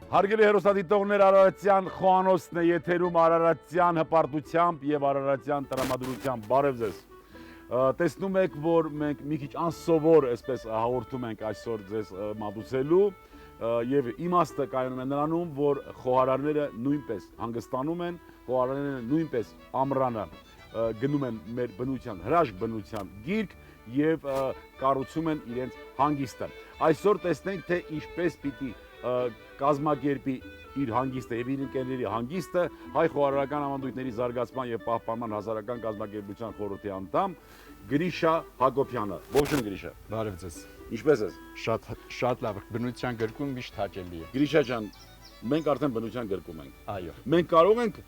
Հարգելի հեռուստադիտողներ, Արարատյան Խոհանոցն է եթերում Արարատյան հպարտությամբ եւ Արարատյան տրամադրությամբ։ Բարև ձեզ։ Տեսնում եք, որ մենք մի քիչ անսովոր այսպես հաղորդում ենք այսօր ձեզ մատուցելու եւ իմաստը կայանում է նրանում, որ խոհարարները նույնպես հանգստանում են, խոհարարները նույնպես ամռանը գնում են մեր բնության, հրաշք բնության գիրք եւ կառուցում են իրենց հանգիստը։ Այսօր տեսնենք, թե ինչպես պիտի կազմակերպի իր հանգիստը եւ իր ընկերների հանգիստը հայ խոհարարական ավանդույթների զարգացման եւ պահպանման հասարակական կազմակերպության խորհրդի անդամ Գրիշա Հակոբյանը։ Ողջույն Գրիշա։ Բարև ձեզ։ Ինչպե՞ս ես։ Շատ լավ, բնության գրկում միշտ հաճելի է։ Գրիշա ջան, մենք արդեն բնության գրկում ենք։ Այո։ Մենք կարող ենք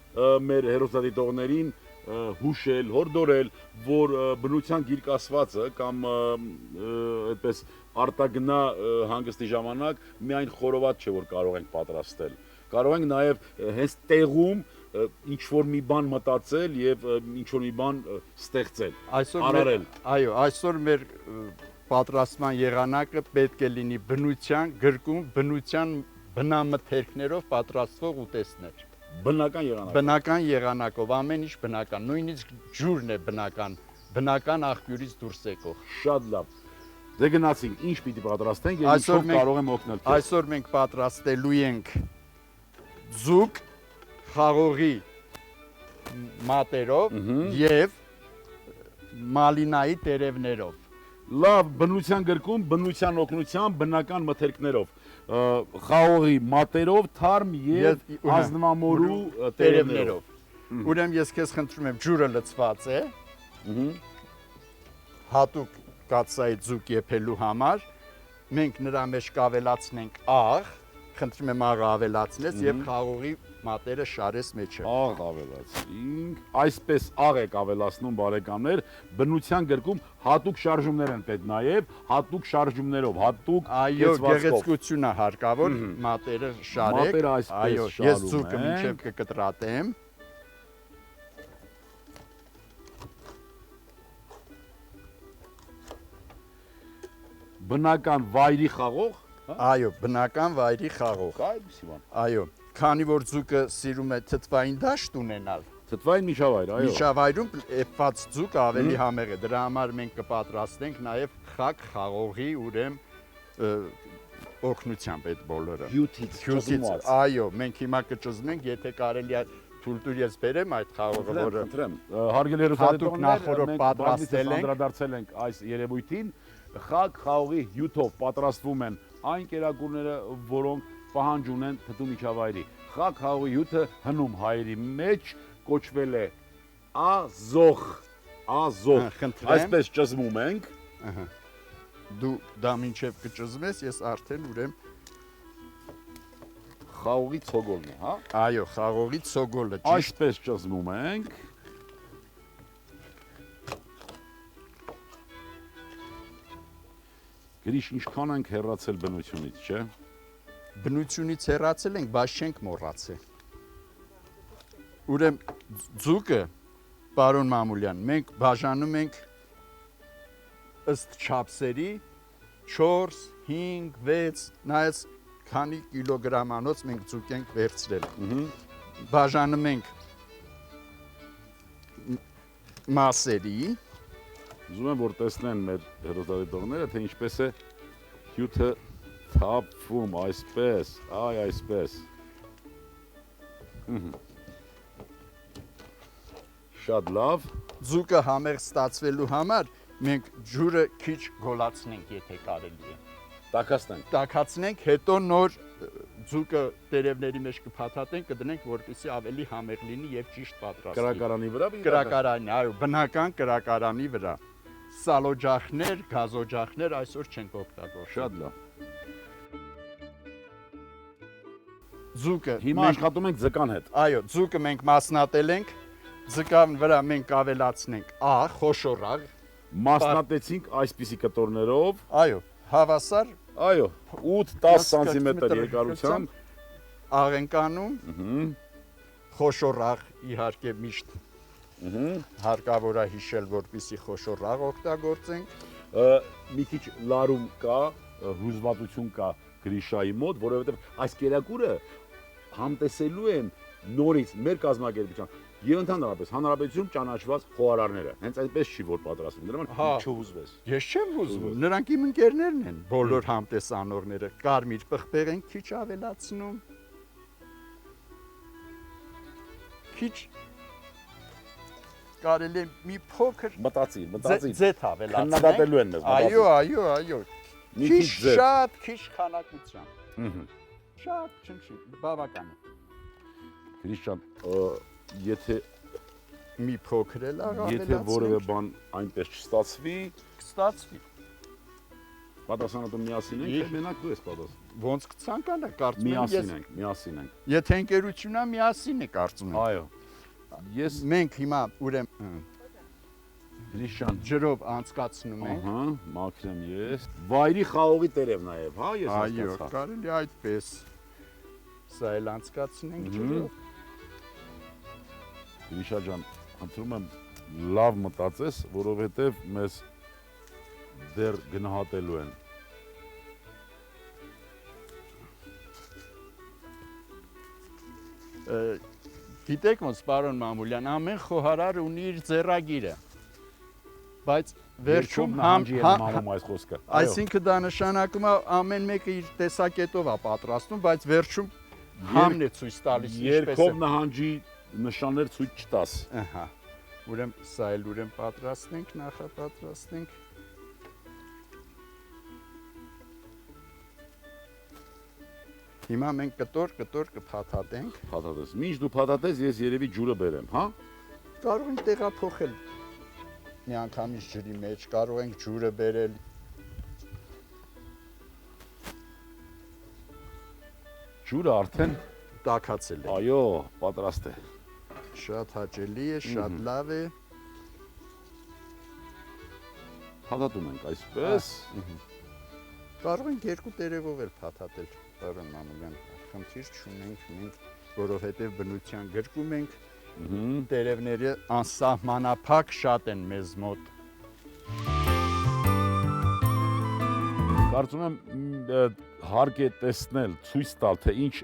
մեր հեռուստադիտողներին հուշել, հորդորել, որ բնության գիրք ասվածը կամ այդպես արտագնա հանգստի ժամանակ միայն խորոված չէ, որ կարող ենք պատրաստել։ Կարող ենք նաև հենց տեղում ինչ որ մի բան մտածել եւ ինչ որ մի բան ստեղծել, արարել։ Այո, այսօր մեր պատրաստման եղանակը պետք է լինի բնության գրկում, բնության բնամթերքներով պատրաստվող ուտեստներ։ Բնական եղանակով, ամեն ինչ բնական, նույնիսկ ջուրն է բնական աղբյուրից դուրս եկող։ Շատ լավ։ Դե գնացինք, ինչ պիտի պատրաստենք եւ ինչով կարող եմ օգնել քեզ։ Այսօր մենք պատրաստելու ենք ձուկ խաղողի մատերով եւ մալինայի տերևներով։ Լավ, բնության գրկում, բնության օգնությամբ, բնական մթերքներով, խաղողի մատերով, թարմ եւ ազնվամորու տերևներով։ Ուրեմն ես քեզ խնդրում եմ, ջուրը լցված է։ Հատուկ կացայի ձուկ եփելու համար մենք նրա մեջ կավելացնենք աղ, խնդրում եմ աղը ավելացնես եւ խաղողի մատերը շարես մեջը։ Աղ ավելացինք, այսպես աղ եք ավելացնում բարեկամներ, բնության գրկում հատուկ շարժումներ են պետք նաեւ, հատուկ շարժումներով, հատուկ այո, գեղեցկություն է հարկավոր, մատերը շարեք։ Մատերը այսպես շարում են։ Ես ձուկը մինչեւ կկտրատեմ։ Բնական վայրի խաղող։ Այո, բնական վայրի խաղող։ Այո, քանի որ ձուկը սիրում է թթվային դաշտ ունենալ։ Թթվային միջավայր, այո։ Միջավայրում էփված ձուկը ավելի համեղ է։ Դրա համար մենք կպատրաստենք նաև խակ խաղողի ուրեմ օգնությամբ այդ բոլորը։ Հյութից։ Այո, մենք հիմա կճզմենք, եթե կարելի է թույլ ես բերեմ այդ խաղողը, որը խնդրեմ։ Հարգելի հեռուստադիտողներ, մենք պատրաստել ենք, անդրադարձել ենք այս երևույթին։ Խակ խաղողի հյութով պատրաստվում են այն կերակուրները, որոնք պահանջ ունեն թթու միջավայրի։ Խակ խաղողի հյութը հնում հայերի մեջ կոչվել է ազոխ։ Այսպես ճզմում ենք։ Դու դա մինչև կճզմես, ես արդեն ուրեմ խաղողի ցոգոլն է, հա։ Այո, խաղողի ցոգոլը։ Այսպես ճզմում ենք։ Գրիշ, ինչքան ենք հեռացել բնությունից, չէ՞։ Բնությունից հեռացել ենք, բայց չենք մոռացել։ Ուրեմն ձուկը, պարոն Մամուլյան, մենք բաժանում ենք ըստ չափսերի 4, 5, 6, նայած քանի կիլոգրամանոց մենք ձուկ ենք վերցրել։ Բաժանում ենք մասերի։ Ուզում եմ, որ տեսնեն մեր հեռուստադիտողները, թե ինչպես է հյութը թափվում, այսպես, այսպես։ Շատ լավ։ Ձուկը համեղ ստացվելու համար մենք ջուրը քիչ գոլացնենք, եթե կարելի է։ Տաքացնենք, հետո նոր ձուկը տերևների մեջ կփաթաթենք, կդնենք, որպեսզի ավելի համեղ լինի եւ ճիշտ պատրաստվի։ Կրակարանի վրա։ Կրակարանի, այո, բնական կրակարանի վրա։ Սալօջախներ, գազօջախներ այսօր չենք օգտագործում։ Շատ լավ։ Ձուկը հիմա աշխատում ենք ձկան հետ։ Այո, ձուկը մենք մասնատել ենք, ձկան վրա մենք ավելացնենք աղ, խոշոր աղ։ Մասնատեցինք այսպիսի կտորներով։ Այո, հավասար, այո, 8-10 սանտիմետր երկարությամբ աղ ենք անում։ Խոշոր աղ իհարկե միշտ հարկավոր է հիշել, որպեսզի խոշոր աղ օգտագործենք։ Մի քիչ լարում կա, հուզվածություն կա Գրիշայի մոտ, որովհետև այս կերակուրը համտեսելու են նորից մեր կազմակերպության եւ ընդհանրապես հանրապետությունում ճանաչված խոհարարները։ Հենց այնպես չի որ պատրաստվում։ Դրա համար չհուզվես։ Ես չեմ ուզում, նրանք իմ ընկերներն են, բոլոր համտեսանողները։ Կարմիր պղպեղ են քիչ ավելացնում։ Քիչ կարելի է մի փոքր Մտածի։ ձեթ ավելացնել։ Քննադատելու են մեզ։ Այո։ Մի Քիչ քիչ ձեթ։ շատ քիչ քանակությամբ։ Ահա։ Շատ չնչի, բավական է։ Գրիշան, եթե Մի փոքր էլ եթե որևէ բան այնպես չստացվի, կստացվի։ պատասխանատու միասին ենք, թե մենակ դու ես պատասխան։ Ոնց կցանկանա, կարծում եմ Միասին ենք։ Եթե ընկերությունա միասին է կարծում եմ։ Այո։ Ես Մենք հիմա ուրեմն Գրիշան, ջրով անցկացնում ենք։ ահա, մաքրեմ ես։ Վայրի խաղողի տերև նաև, հա, ես Այո, հասկացա։ կարելի այդպես։ Սա էլ անցկացնենք ջրով։ Գրիշա ջան, խնդրում եմ լավ մտածես, որովհետև մեզ դեռ գնահատելու են։ Գիտեք ոնց, պարոն Մամուլյան, ամեն խոհարար ունի իր ձեռագիրը։ Բայց վերջում մամում այս խոսքը։ այսինքն դա նշանակում է ամեն մեկը իր տեսակետով է պատրաստում, բայց վերջում համն է ցույց տալիս Երկով նահանջի նշաններ ցույց չտաս։ Ահա։ Ուրեմն սա էլ պատրաստենք, նախապատրաստենք։ Հիմա մենք կտոր կփաթաթենք։ Փաթաթես։ Մինչ դու փաթաթես, ես երևի ջուրը բերեմ, հա։ Կարող ենք տեղափոխել միանգամից ջրի մեջ, կարող ենք ջուրը բերել։ Ջուրը արդեն Տաքացել է։ այո, պատրաստ է։ Շատ հաճելի է, շատ լավ է։ Փաթաթում ենք այսպես։ Կարող ենք երկու տերևով էլ փաթաթել, պարոն Մամուլյան, խնդիր չունենք մենք, որովհետև բնության գրկում ենք, տերևները անսահմանափակ շատ են մեզ մոտ։ Կարծում եմ հարկ է տեսնել, ցույց տալ, թե ինչ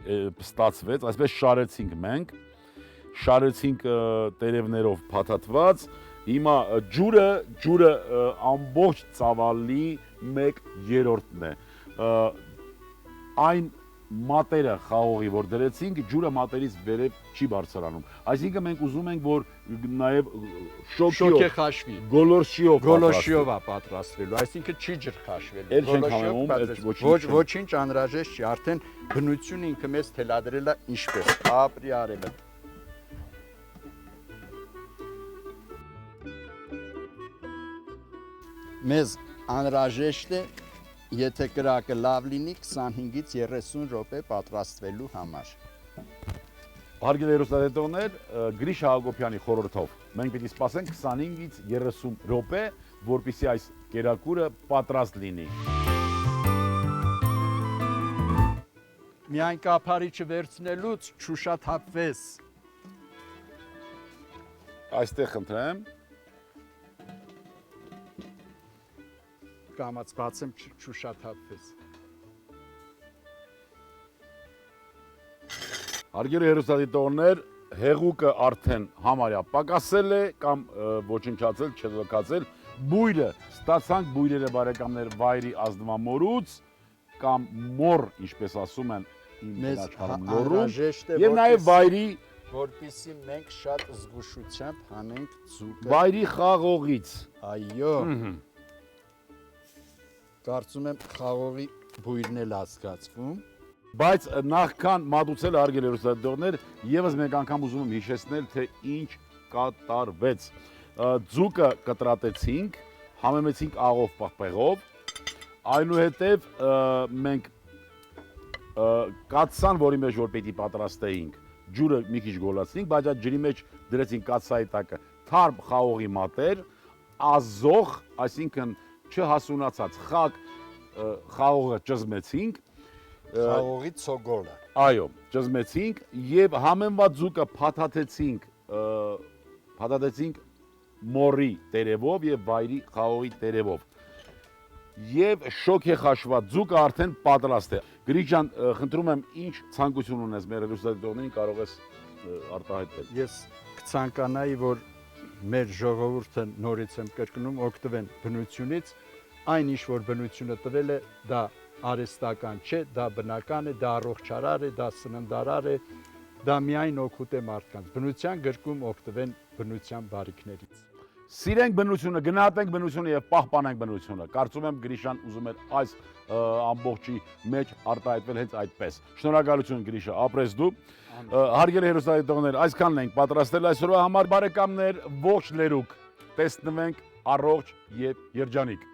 ստացվեց, այսպես շարեցինք մենք, շարեցինք տերևներով փաթաթված, հիմա ջուրը ամբողջ ծավալի 1/3-ն է։ Այն մատերը խաղողի, որ դրեցինք, ջուրը մատերից վերև չի բարձրանում։ Այսինքն մենք ուզում ենք, որ նաև Շոկե խաշվի։ գոլոշիով է պատրաստվելու, այսինքն չի ջրխաշվելու։ Էլ չենք համեմում, Ոչինչ անհրաժեշտ չի, արդեն բնությունը ինքը մեզ թելադրել է ինչպես ապրի արել է։ Մեզ անհրաժեշտ է, եթե կրակը լավ լինի 25-ից 30 րոպե պատրաստվելու համար։ Հարգելի հեռուստադիտողներ, Գրիշա Հակոբյանի խորհրդով մենք պիտի սպասենք 25-ից 30 րոպե, որպեսզի այս կերակուրը պատրաստ լինի։ Միայն կափարիչը վերցնելուց չուշաթափվես։ Այստեղ խնդրեմ։ Կամաց բացեմ չուշաթափվես։ Հարգելի հեռուստադիտողներ, հեղուկը արդեն համարյա պակասել է կամ ոչնչացել, չլքացել։ Բույրը ստացանք, բույրերը բարեկամներ վայրի ազնվամորուց կամ մոր, ինչպես ասում են իմ աշխարհում լոռում, եւ նաեւ վայրի, որպեսզի մենք շատ զգուշությամբ հանենք ձուկը վայրի խաղողից։ Այո։ Կարծում եմ խաղողի բույրն էլ ազգացվում։ Բայց նախքան մատուցել հարգելի հեռուստադիտողներ, եւս մեկ անգամ ուզում եմ հիշեցնել, թե ինչ կատարվեց։ Ձուկը կտրատեցինք, համեմեցինք աղով պղպեղով, այնուհետև մենք կաթսան, որի մեջ որ պետք է պատրաստեինք, ջուրը մի քիչ գոլացրինք, բայց այդ ջրի մեջ դրեցինք կաթսայի տակը թարմ խաղողի մատեր, ազող, այսինքն չհասունացած խակ խաղողը ճզմեցինք, խաղողի ցոգոլը։ Այո, ճզմեցինք եւ համեմված ձուկը փաթաթեցինք մորի տերևով եւ վայրի խաղողի տերևով։ եւ շոկ է խաշված ձուկը արդեն պատրաստ է։ Գրիգ ջան, խնդրում եմ, ինչ ցանկություն ունես մեր հերոստատիտողներին կարող ես արտահայտել։ Ես կցանկանայի, որ մեր ժողովուրդը նորից եմ կրկնում օգտվեն բնությունից, այն ինչ որ բնությունը տվել է, դա արհեստական չէ, դա բնական է, դա առողջարար է, դա սննդարար է, դա միայն օգուտ է մարդկանց։ Բնության գրկում օգտվեն բնության բարիքներից։ Սիրենք բնությունը, գնահատենք բնությունը եւ պահպանենք բնությունը։ Կարծում եմ Գրիշան ուզում էր այս ամբողջի մեջ արտահայտվել հենց այդպես։ Շնորհակալություն Գրիշա, ապրես դու։ Հարգելի հերոստատիտողներ, այսքանն ենք պատրաստել այսօրվա համար բարեկամներ, ողջ լերուկ։ Տեսնվենք առողջ եւ երջանիկ։